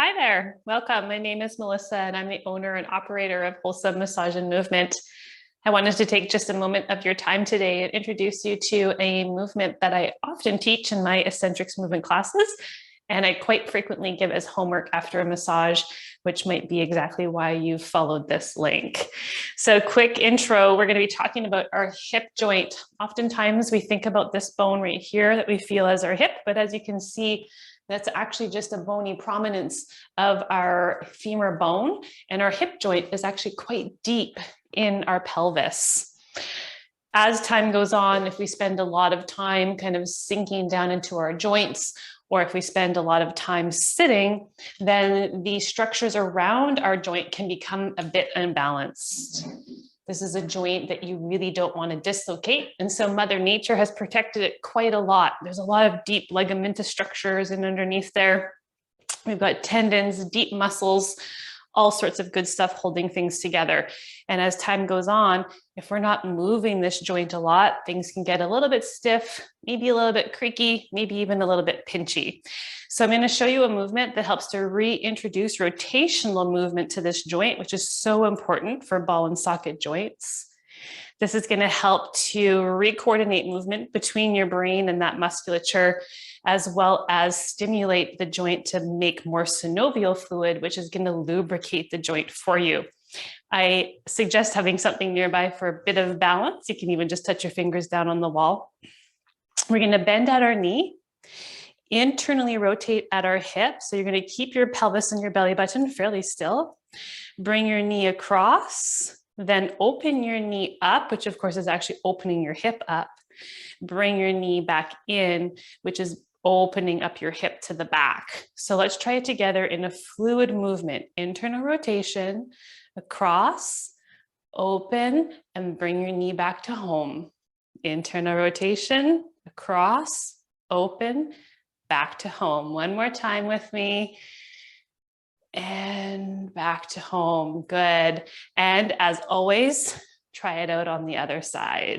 Hi there, welcome. My name is Melissa and I'm the owner and operator of Wholesome Massage and Movement. I wanted to take just a moment of your time today and introduce you to a movement that I often teach in my Essentrics movement classes, and I quite frequently give as homework after a massage, which might be exactly why you've followed this link. So quick intro, we're going to be talking about our hip joint. Oftentimes we think about this bone right here that we feel as our hip, but as you can see, that's actually just a bony prominence of our femur bone, and our hip joint is actually quite deep in our pelvis. As time goes on, if we spend a lot of time kind of sinking down into our joints, or if we spend a lot of time sitting, then the structures around our joint can become a bit unbalanced. This is a joint that you really don't want to dislocate. And so Mother Nature has protected it quite a lot. There's a lot of deep ligamentous structures and underneath there. We've got tendons, deep muscles, all sorts of good stuff holding things together. And as time goes on, if we're not moving this joint a lot, things can get a little bit stiff, maybe a little bit creaky, maybe even a little bit pinchy. So I'm going to show you a movement that helps to reintroduce rotational movement to this joint, which is so important for ball and socket joints. This is going to help to re-coordinate movement between your brain and that musculature, as well as stimulate the joint to make more synovial fluid, which is going to lubricate the joint for you. I suggest having something nearby for a bit of balance. You can even just touch your fingers down on the wall. We're going to bend at our knee, internally rotate at our hip. So you're going to keep your pelvis and your belly button fairly still. Bring your knee across, then open your knee up, which of course is actually opening your hip up. Bring your knee back in, which is opening up your hip to the back. So let's try it together in a fluid movement. Internal rotation, across, open, and bring your knee back to home. Internal rotation, across, open, back to home. One more time with me. And back to home. Good. And as always, try it out on the other side.